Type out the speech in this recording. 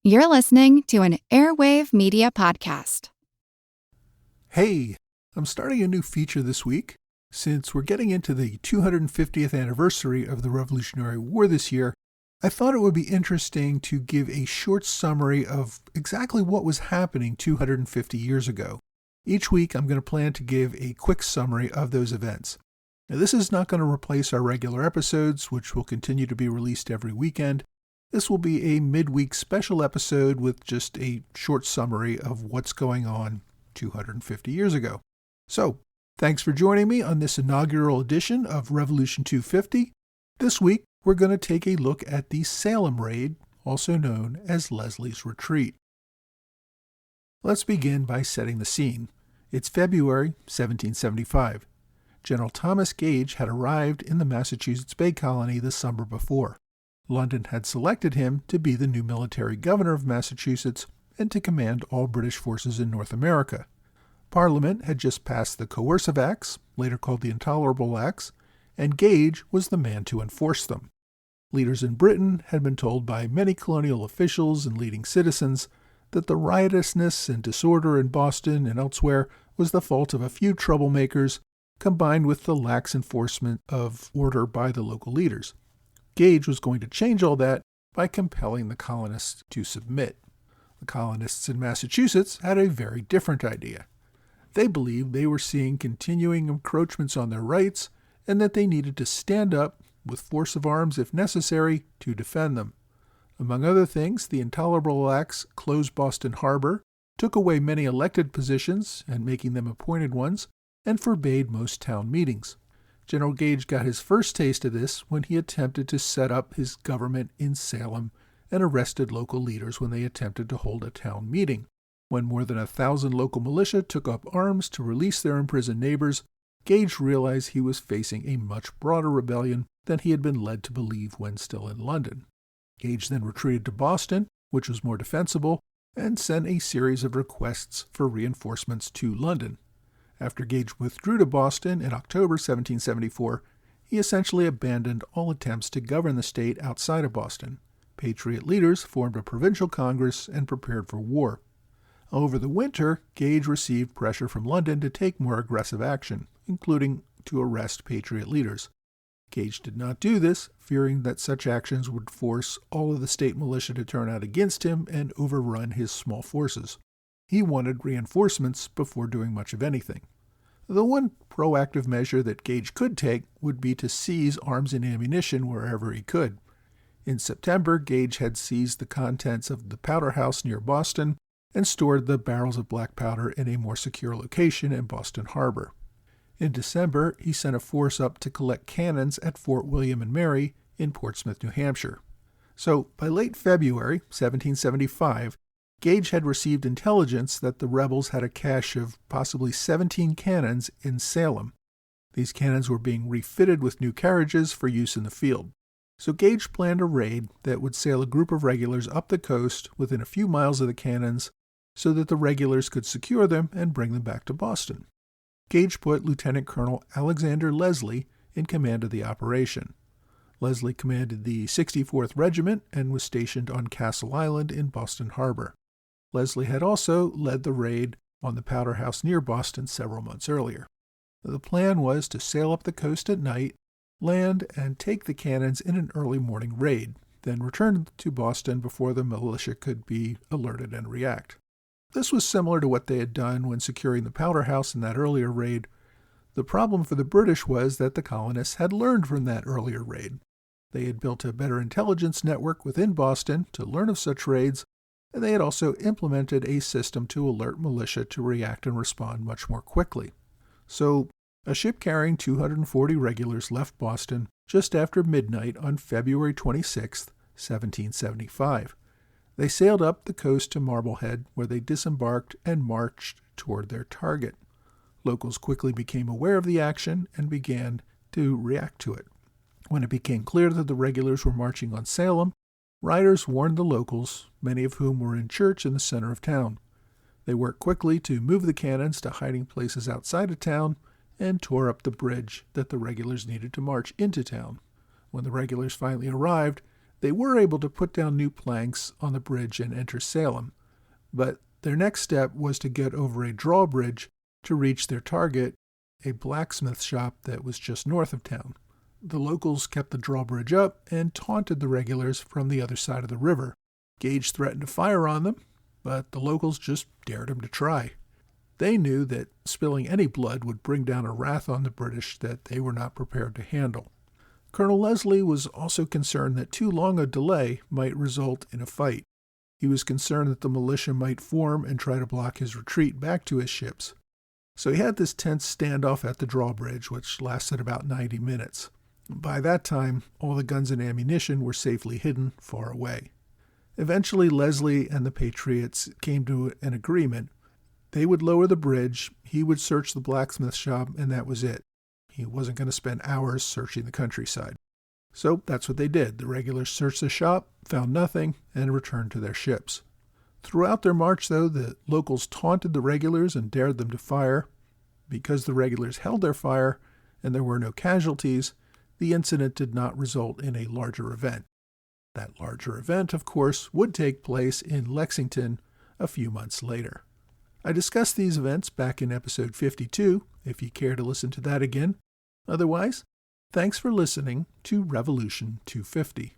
You're listening to an Airwave Media Podcast. Hey, I'm starting a new feature this week. Since we're getting into the 250th anniversary of the Revolutionary War this year, I thought it would be interesting to give a short summary of exactly what was happening 250 years ago. Each week, I'm going to plan to give a quick summary of those events. Now, this is not going to replace our regular episodes, which will continue to be released every weekend. This will be a midweek special episode with just a short summary of what's going on 250 years ago. So, thanks for joining me on this inaugural edition of Revolution 250. This week, we're going to take a look at the Salem Raid, also known as Leslie's Retreat. Let's begin by setting the scene. It's February 1775. General Thomas Gage had arrived in the Massachusetts Bay Colony the summer before. London had selected him to be the new military governor of Massachusetts and to command all British forces in North America. Parliament had just passed the Coercive Acts, later called the Intolerable Acts, and Gage was the man to enforce them. Leaders in Britain had been told by many colonial officials and leading citizens that the riotousness and disorder in Boston and elsewhere was the fault of a few troublemakers, combined with the lax enforcement of order by the local leaders. Gage was going to change all that by compelling the colonists to submit. The colonists in Massachusetts had a very different idea. They believed they were seeing continuing encroachments on their rights and that they needed to stand up, with force of arms if necessary, to defend them. Among other things, the Intolerable Acts closed Boston Harbor, took away many elected positions and making them appointed ones, and forbade most town meetings. General Gage got his first taste of this when he attempted to set up his government in Salem and arrested local leaders when they attempted to hold a town meeting. When more than 1,000 local militia took up arms to release their imprisoned neighbors, Gage realized he was facing a much broader rebellion than he had been led to believe when still in London. Gage then retreated to Boston, which was more defensible, and sent a series of requests for reinforcements to London. After Gage withdrew to Boston in October 1774, he essentially abandoned all attempts to govern the state outside of Boston. Patriot leaders formed a provincial congress and prepared for war. Over the winter, Gage received pressure from London to take more aggressive action, including to arrest Patriot leaders. Gage did not do this, fearing that such actions would force all of the state militia to turn out against him and overrun his small forces. He wanted reinforcements before doing much of anything. The one proactive measure that Gage could take would be to seize arms and ammunition wherever he could. In September, Gage had seized the contents of the powder house near Boston and stored the barrels of black powder in a more secure location in Boston Harbor. In December, he sent a force up to collect cannons at Fort William and Mary in Portsmouth, New Hampshire. So, by late February 1775, Gage had received intelligence that the rebels had a cache of possibly 17 cannons in Salem. These cannons were being refitted with new carriages for use in the field. So Gage planned a raid that would sail a group of regulars up the coast within a few miles of the cannons so that the regulars could secure them and bring them back to Boston. Gage put Lieutenant Colonel Alexander Leslie in command of the operation. Leslie commanded the 64th Regiment and was stationed on Castle Island in Boston Harbor. Leslie had also led the raid on the powder house near Boston several months earlier. The plan was to sail up the coast at night, land, and take the cannons in an early morning raid, then return to Boston before the militia could be alerted and react. This was similar to what they had done when securing the powder house in that earlier raid. The problem for the British was that the colonists had learned from that earlier raid. They had built a better intelligence network within Boston to learn of such raids, and they had also implemented a system to alert militia to react and respond much more quickly. So, a ship carrying 240 regulars left Boston just after midnight on February 26, 1775. They sailed up the coast to Marblehead, where they disembarked and marched toward their target. Locals quickly became aware of the action and began to react to it. When it became clear that the regulars were marching on Salem, riders warned the locals, many of whom were in church in the center of town. They worked quickly to move the cannons to hiding places outside of town and tore up the bridge that the regulars needed to march into town. When the regulars finally arrived, They were able to put down new planks on the bridge and enter Salem, but their next step was to get over a drawbridge to reach their target, a blacksmith shop that was just north of town. The locals kept the drawbridge up and taunted the regulars from the other side of the river. Gage threatened to fire on them, but the locals just dared him to try. They knew that spilling any blood would bring down a wrath on the British that they were not prepared to handle. Colonel Leslie was also concerned that too long a delay might result in a fight. He was concerned that the militia might form and try to block his retreat back to his ships. So he had this tense standoff at the drawbridge, which lasted about 90 minutes. By that time, all the guns and ammunition were safely hidden far away. Eventually, Leslie and the Patriots came to an agreement. They would lower the bridge, he would search the blacksmith shop, and that was it. He wasn't going to spend hours searching the countryside. So that's what they did. The regulars searched the shop, found nothing, and returned to their ships. Throughout their march, though, the locals taunted the regulars and dared them to fire. Because the regulars held their fire and there were no casualties, the incident did not result in a larger event. That larger event, of course, would take place in Lexington a few months later. I discussed these events back in episode 52, if you care to listen to that again. Otherwise, thanks for listening to Revolution 250.